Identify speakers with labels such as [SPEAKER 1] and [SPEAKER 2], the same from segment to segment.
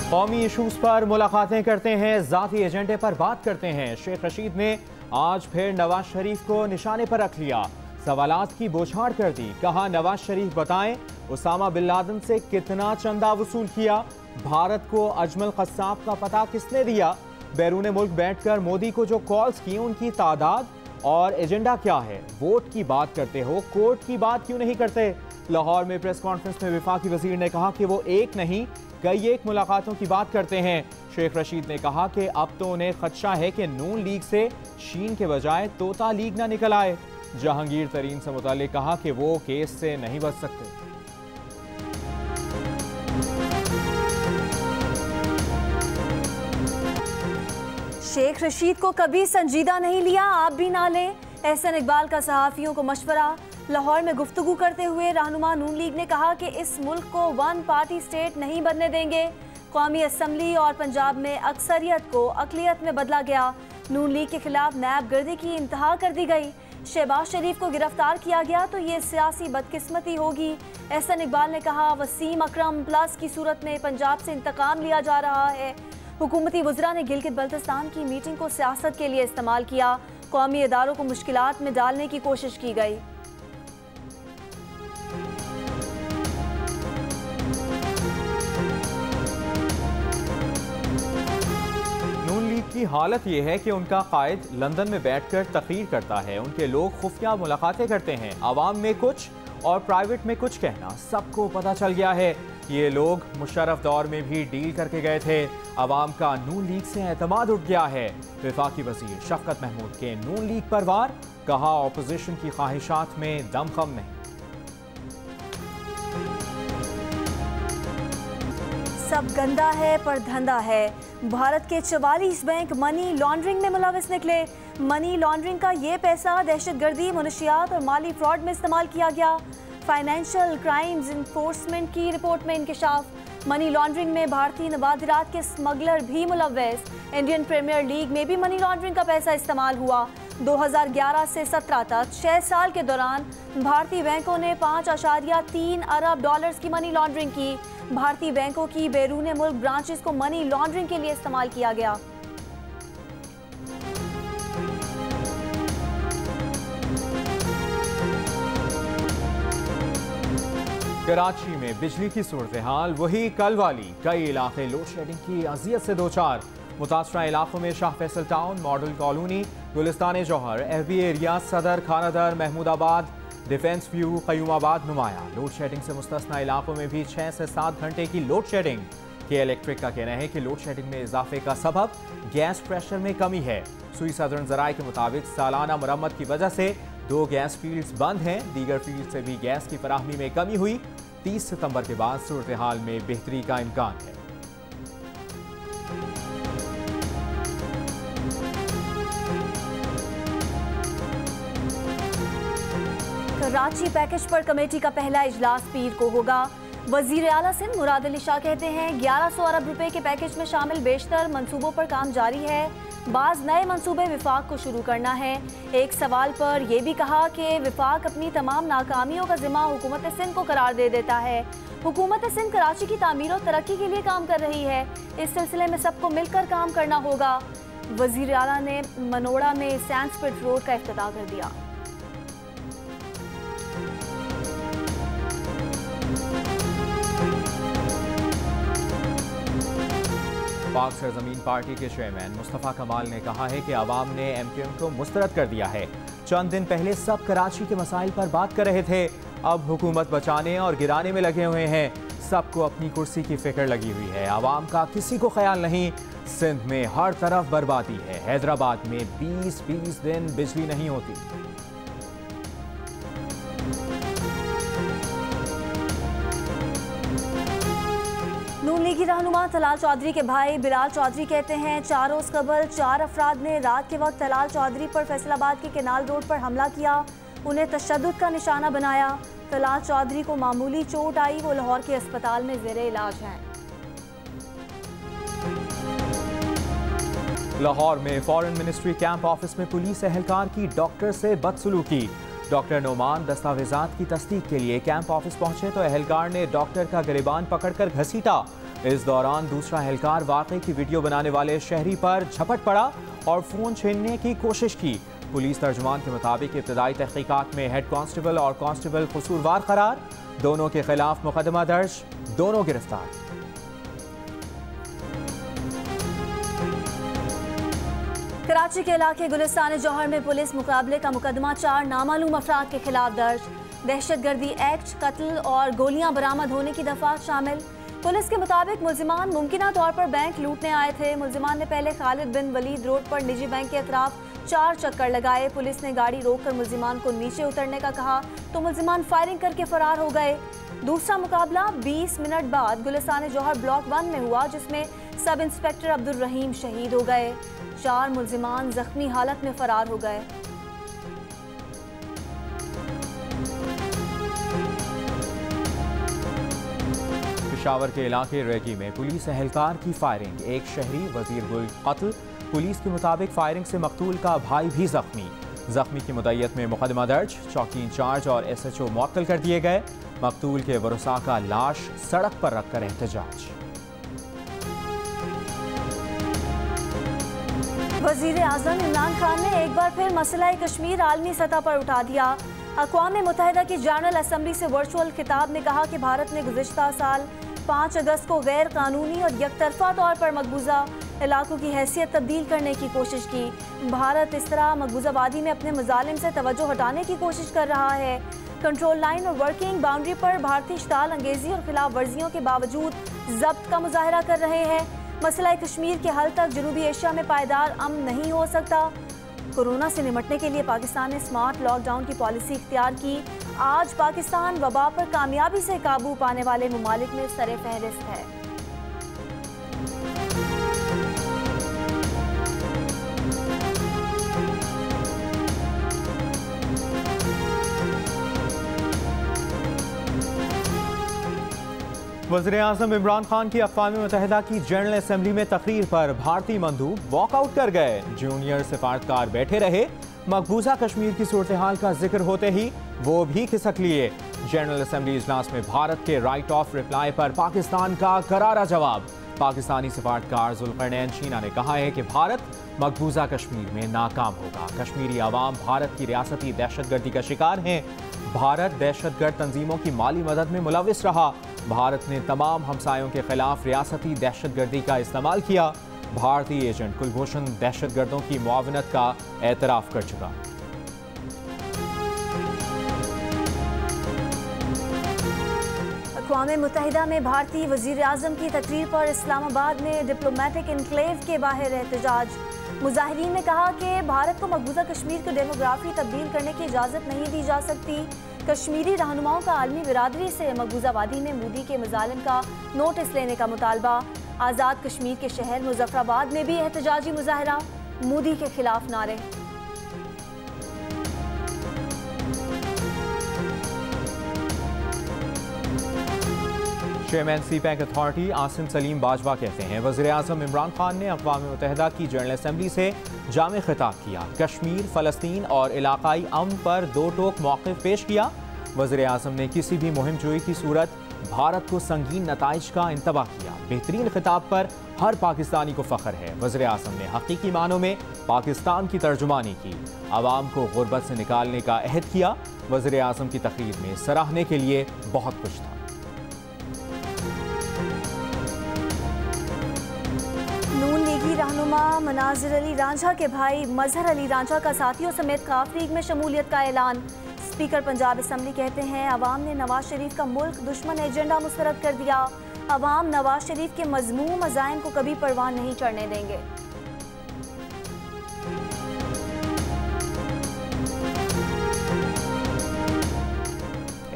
[SPEAKER 1] कौमी इशूज़ पर मुलाकातें करते हैं, ज़ाती एजेंडे पर बात करते हैं। शेख रशीद ने आज फिर नवाज शरीफ को निशाने पर रख लिया, सवालात की बौछार कर दी। कहा, नवाज शरीफ बताएं उसामा बिन लादेन से कितना चंदा वसूल किया, भारत को अजमल कस्साब का पता किसने दिया, बैरून मुल्क बैठकर मोदी को जो कॉल्स की उनकी तादाद और एजेंडा क्या है। वोट की बात करते हो, कोर्ट की बात क्यों नहीं करते। लाहौर में प्रेस कॉन्फ्रेंस में वफाकी वजीर ने कहा कि वो एक नहीं कई एक मुलाकातों की बात करते हैं। शेख रशीद ने कहा कि अब तो उन्हें खदशा है कि नून लीग से शीन के बजाय तोता लीग ना निकल आए। जहांगीर तरीन से मुतालिक कहा कि वो केस से नहीं बच सकते।
[SPEAKER 2] शेख रशीद को कभी संजीदा नहीं लिया, आप भी ना लें। एहसन इकबाल का सहाफ़ियों को मशवरा। लाहौर में गुफ्तगू करते हुए रहनुमा नून लीग ने कहा कि इस मुल्क को वन पार्टी स्टेट नहीं बनने देंगे। कौमी असम्बली और पंजाब में अक्सरियत को अक़लियत में बदला गया। नून लीग के खिलाफ नैब गर्दी की इंतहा कर दी गई। शहबाज शरीफ को गिरफ्तार किया गया तो ये सियासी बदकिस्मती होगी। एहसन इकबाल ने कहा, वसीम अकरम प्लस की सूरत में पंजाब से इंतकाम लिया जा रहा है। हुकूमती वज़रा ने गिलगित बल्तिस्तान की मीटिंग को सियासत के लिए इस्तेमाल किया। कौमी इदारों को मुश्किलात में डालने की कोशिश की गई।
[SPEAKER 1] की हालत यह है कि उनका कायद लंदन में बैठकर तकरीर करता है, उनके लोग खुफिया मुलाकातें करते हैं, आवाम में कुछ और प्राइवेट में कुछ कहना सबको पता चल गया है। ये लोग मुशर्रफ दौर में भी डील करके गए थे। आवाम का नून लीग से एतमाद उठ गया है। वफाकी वजीर शफकत महमूद के नून लीग पर वार। कहा, ऑपोजिशन की ख्वाहिशात में दमखम नहीं।
[SPEAKER 2] सब गंदा है पर धंधा है। भारत के 44 बैंक मनी लॉन्ड्रिंग में मुलविस निकले। मनी लॉन्ड्रिंग का ये पैसा दहशतगर्दी, मुनशियात और माली फ्रॉड में इस्तेमाल किया गया। फाइनेंशियल क्राइम्स इन्फोर्समेंट की रिपोर्ट में इंकशाफ। मनी लॉन्ड्रिंग में भारतीय नबादिरात के स्मगलर भी मुलविस। इंडियन प्रीमियर लीग में भी मनी लॉन्ड्रिंग का पैसा इस्तेमाल हुआ। 2011 से 17 तक 6 साल के दौरान भारतीय बैंकों ने 5.3 अरब डॉलर्स की मनी लॉन्ड्रिंग की। भारतीय बैंकों की बैरून मुल्क ब्रांचेस को मनी लॉन्ड्रिंग के लिए इस्तेमाल किया गया।
[SPEAKER 1] कराची में बिजली की सूरत हाल वही कल वाली। कई इलाके लोड शेडिंग की अजियत से दो चार। मुतासरा इलाकों में Shah Faisal town, model colony, Gulistan Jauhar, FB area, Saddar, खानादर, महमूदाबाद, डिफेंस व्यू, कयूमाबाद नुमाया। लोड शेडिंग से मुस्तस्ना इलाकों में भी 6 से 7 घंटे की लोड शेडिंग। के इलेक्ट्रिक का कहना है कि लोड शेडिंग में इजाफे का सबब गैस प्रेशर में कमी है। सुई सदर्न ज़राए के मुताबिक सालाना मरम्मत की वजह से 2 गैस फील्ड्स बंद हैं। दीगर फील्ड से भी गैस की फराहमी में कमी हुई। 30 सितंबर के बाद सूरत हाल में बेहतरी का इम्कान है।
[SPEAKER 2] कराची पैकेज पर कमेटी का पहला इजलास पीर को होगा। वजीर आला सिंध मुराद अली शाह कहते हैं 1100 अरब रुपए के पैकेज में शामिल बेशतर मंसूबों पर काम जारी है। बाज़ नए मंसूबे विफाक को शुरू करना है। एक सवाल पर यह भी कहा कि विफाक अपनी तमाम नाकामियों का जिम्मा हुकूमत सिंध को करार दे देता है। हुकूमत सिंध कराची की तामीर और तरक्की के लिए काम कर रही है। इस सिलसिले में सबको मिलकर काम करना होगा। वजीर आला ने मनोड़ा में सैंडस्पिट रोड का इफ्तिताह कर दिया।
[SPEAKER 1] पाक सरजमीन पार्टी के चेयरमैन मुस्तफ़ा कमाल ने कहा है कि आवाम ने MQM को मुस्तरद कर दिया है। चंद दिन पहले सब कराची के मसाइल पर बात कर रहे थे, अब हुकूमत बचाने और गिराने में लगे हुए हैं। सबको अपनी कुर्सी की फिक्र लगी हुई है, आवाम का किसी को ख्याल नहीं। सिंध में हर तरफ बर्बादी है। हैदराबाद में 20-20 दिन बिजली नहीं होती।
[SPEAKER 2] नून लीगी रहनुमा तलाल चौधरी के भाई बिलाल चौधरी कहते हैं 4 रोज कबल 4 अफराद ने रात के वक्त तलाल चौधरी पर फैसलाबाद के केनाल रोड पर हमला किया, उन्हें तशद्दुद का निशाना बनाया। तलाल चौधरी को मामूली चोट आई, वो लाहौर के अस्पताल में ज़ेरे इलाज हैं।
[SPEAKER 1] लाहौर में फॉरेन मिनिस्ट्री कैंप ऑफिस में पुलिस एहलकार की डॉक्टर से बदसलूकी। डॉक्टर नोमान दस्तावेजात की तस्दीक के लिए कैंप ऑफिस पहुंचे तो एहलकार ने डॉक्टर का गिरबान पकड़कर घसीटा। इस दौरान दूसरा एहलकार वाकई की वीडियो बनाने वाले शहरी पर झपट पड़ा और फोन छीनने की कोशिश की। पुलिस तर्जुमान के मुताबिक इब्तदाई तहकीकात में हेड कांस्टेबल और कांस्टेबल कसूरवार करार, दोनों के खिलाफ मुकदमा दर्ज, दोनों गिरफ्तार।
[SPEAKER 2] कराची के इलाके गुलिस्तान जौहर में पुलिस मुकाबले का मुकदमा 4 नामालूम अफराद के खिलाफ दर्ज। दहशतगर्दी एक्ट, कत्ल और गोलियां बरामद होने की दफात शामिल। पुलिस के मुताबिक मुल्जिमान मुमकिना तौर पर बैंक लूटने आए थे। मुल्जिमान ने पहले खालिद बिन वलीद रोड पर निजी बैंक के अतराफ 4 चक्कर लगाए। पुलिस ने गाड़ी रोककर मुल्जिमान को नीचे उतरने का कहा तो मुल्जिमान फायरिंग करके फरार हो गए। दूसरा मुकाबला 20 मिनट बाद गुलिस्तान जौहर ब्लॉक 1 में हुआ, जिसमें सब इंस्पेक्टर अब्दुल रहीम शहीद हो गए। 4 मुल्जिमान जख्मी हालत में फरार हो गए।
[SPEAKER 1] पेशावर के इलाके रेगी में पुलिस एहलकार की फायरिंग, एक शहरी वजीर गुल कत्ल। पुलिस के मुताबिक फायरिंग से मकतूल का भाई भी जख्मी की मुद्दत में मुकदमा दर्ज। चौकी इंचार्ज और SHO मुअत्तल कर दिए गए। मकतूल के वरुसा का लाश सड़क पर रखकर एहतजाज।
[SPEAKER 2] वजीर आज़म इमरान खान ने एक बार फिर मसला कश्मीर आलमी सतह पर उठा दिया। अक़वाम मुत्तहिदा की जनरल असम्बली से वर्चुअल खिताब में कहा कि भारत ने गुज़िश्ता साल 5 अगस्त को गैर कानूनी और यकतरफा तौर पर मकबूजा इलाकों की हैसियत तब्दील करने की कोशिश की। भारत इस तरह मकबूजा वादी में अपने मजालिम से तवज्जो हटाने की कोशिश कर रहा है। कंट्रोल लाइन और वर्किंग बाउंड्री पर भारतीय इश्ताल अंगेजी और खिलाफ वर्जियों के बावजूद जब्त का मुजाहरा कर रहे हैं। मसला कश्मीर के हल तक जनूबी एशिया में पायदार अमन नहीं हो सकता। कोरोना से निपटने के लिए पाकिस्तान ने स्मार्ट लॉकडाउन की पॉलिसी इख्तियार की। आज पाकिस्तान वबा पर कामयाबी से काबू पाने वाले ममालिक में सरे फहरिस्त है।
[SPEAKER 1] वज़ीर-ए-आज़म इमरान खान की अक़वाम मुत्तहिदा की जनरल असम्बली में तकरीर पर भारतीय मंदूब वॉकआउट कर गए। जूनियर सिफारतकार बैठे रहे। मकबूजा कश्मीर की सूरत हाल का जिक्र होते ही वो भी खिसक लिए। जनरल असम्बली इजलास में भारत के राइट ऑफ रिप्लाई पर पाकिस्तान का करारा जवाब। पाकिस्तानी सिफारतकार जुल्करनैन शीना ने कहा है कि भारत मकबूजा कश्मीर में नाकाम होगा। कश्मीरी आवाम भारत की रियासती दहशतगर्दी का शिकार हैं। भारत दहशतगर्द तंजीमों की माली मदद में मुलविस रहा। भारत ने तमाम हमसायों के खिलाफ रियासती दहशतगर्दी का इस्तेमाल किया। भारतीय एजेंट कुलभूषण दहशतगर्दों की मुआवनत का एतराफ़ कर चुका।
[SPEAKER 2] अक़वाम मुत्तहिदा में भारतीय वज़ीर आज़म की तकरीर पर इस्लामाबाद में डिप्लोमेटिक इनक्लेव के बाहर एहतजाज। मुजाहिरीन ने कहा कि भारत को मकबूजा कश्मीर की डेमोग्राफी तब्दील करने की इजाज़त नहीं दी जा सकती। कश्मीरी रहनुमाओं का आलमी बिरादरी से मकबूजा वादी में मोदी के मजालिम का नोटिस लेने का मुतालबा। आज़ाद कश्मीर के शहर मुजफ्फराबाद में भी एहतजाजी मुजाहरा, मोदी के खिलाफ नारे।
[SPEAKER 1] Chairman C bank authority Asim Salim Bajwa कहते हैं वज़ीर आज़म इमरान खान ने अक़वाम मुत्तहिदा की जनरल असम्बली से जामे खिताब किया। कश्मीर, फ़लस्तीन और इलाकाई अमन पर दो टोक मौक़िफ़ पेश किया। वज़ीर आज़म ने किसी भी मुहिम जोई की सूरत भारत को संगीन नताइज का इंतबाह किया। बेहतरीन खिताब पर हर पाकिस्तानी को फ़ख्र है। वज़ीर आज़म ने हकीकी मानों में पाकिस्तान की तर्जुमानी की। आवाम को गुर्बत से निकालने का अहद किया। वज़ीर आज़म की तकरीर में सराहने के लिए बहुत कुछ था।
[SPEAKER 2] नून लीगी रहनुमा मनाजिर अली रांझा के भाई मजहर अली रांझा का साथियों समेत काफ लीग में शमूलियत का ऐलान। स्पीकर पंजाब असम्बली कहते हैं अवाम ने नवाज शरीफ का मुल्क दुश्मन एजेंडा मुस्तरद कर दिया। अवाम नवाज शरीफ के मजमूम अज़ाइम को कभी परवान नहीं चढ़ने देंगे।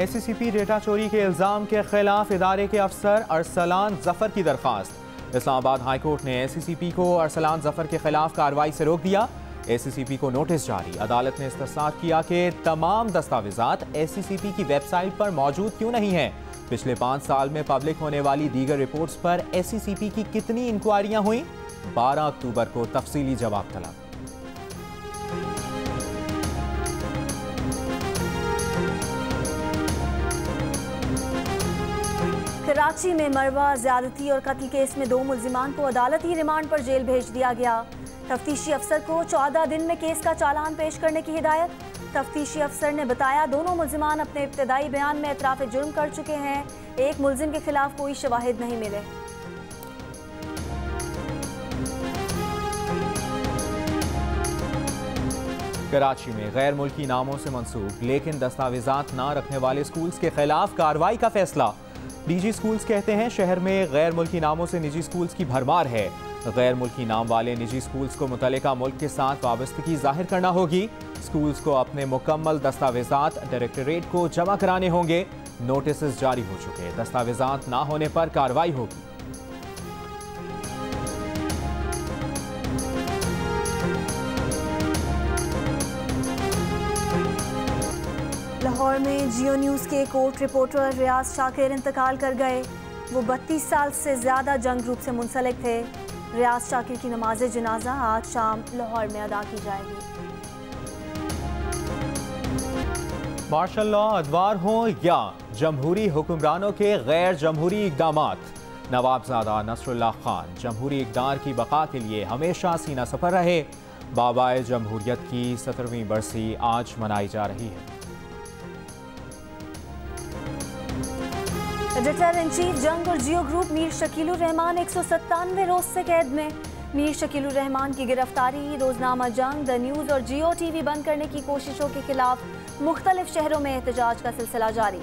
[SPEAKER 1] SCCP डेटा चोरी के इल्ज़ाम के खिलाफ इदारे के अफसर अरसलान जफर की दरख्वास्त। इस्लामाबाद हाई कोर्ट ने SCCP को अरसलान जफर के खिलाफ कार्रवाई से रोक दिया। SCCP को नोटिस जारी। अदालत ने इस्तिफ़सार किया कि तमाम दस्तावेज़ात SCCP की वेबसाइट पर मौजूद क्यों नहीं हैं। पिछले 5 साल में पब्लिक होने वाली दीगर रिपोर्ट्स पर SCCP की कितनी इंक्वायरियाँ हुई। 12 अक्टूबर को तफसीली जवाब तलब।
[SPEAKER 2] कराची में मरवा ज्यादती और कत्ल केस में 2 मुल्जिमान को अदालती रिमांड पर जेल भेज दिया गया। तफ्तीशी अफसर को 14 दिन में केस का चालान पेश करने की हिदायत। तफ्तीशी अफसर ने बताया दोनों मुल्जिमान अपने इब्तदाई बयान में एतराफ़ जुर्म कर चुके हैं। एक मुल्जिम के खिलाफ कोई शवाहिद नहीं मिले।
[SPEAKER 1] कराची में गैर मुल्की नामों से मंसूब लेकिन दस्तावेजात ना रखने वाले स्कूल्स के खिलाफ कार्रवाई का फैसला। डीजी स्कूल्स कहते हैं शहर में गैर मुल्की नामों से निजी स्कूल्स की भरमार है। गैर मुल्की नाम वाले निजी स्कूल्स को मुतल्लिका मुल्क के साथ वाबस्तगी जाहिर करना होगी। स्कूल्स को अपने मुकम्मल दस्तावेजात डायरेक्टरेट को जमा कराने होंगे। नोटिस जारी हो चुके, दस्तावेजात ना होने पर कार्रवाई होगी।
[SPEAKER 2] लाहौर में जियो न्यूज़ के कोर्ट रिपोर्टर रियाज शाकिर इंतकाल कर गए। वो 32 साल से ज़्यादा जंग ग्रुप से मुंसलिक थे। रियाज शाकिर की नमाज जनाजा आज शाम लाहौर में अदा की जाएगी।
[SPEAKER 1] मार्शल लॉ अदवार हों या जमहूरी हुक्मरानों के गैर जमहूरी इकदामात, नवाबजादा नसरुल्लाह खान जमहूरी इक़्तिदार की बका के लिए हमेशा सीना सफर रहे। बाबाए जमहूरियत की 17वीं बरसी आज मनाई जा रही है।
[SPEAKER 2] एडिटर इन चीफ जंग और जियो ग्रुप मीर शकीलुर रहमान 197 रोज से कैद में। मीर शकीलुर रहमान की गिरफ्तारी, रोजनामा जंग, द न्यूज़ और जियो टीवी बंद करने की कोशिशों के खिलाफ मुख्तलिफ शहरों में एहतजाज का सिलसिला जारी।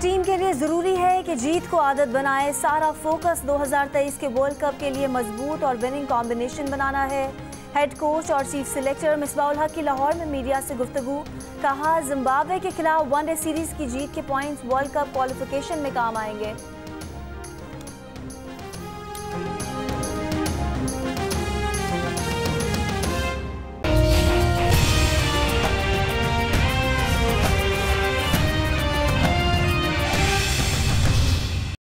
[SPEAKER 2] टीम के लिए जरूरी है कि जीत को आदत बनाए। सारा फोकस 2023 के वर्ल्ड कप के लिए मजबूत और विनिंग कॉम्बिनेशन बनाना है। हेड कोच और चीफ सिलेक्टर मिसबाहुल हक की लाहौर में मीडिया से गुफ्तगू। कहा जिम्बाब्वे के खिलाफ वनडे सीरीज की जीत के पॉइंट्स वर्ल्ड कप क्वालिफिकेशन में काम आएंगे।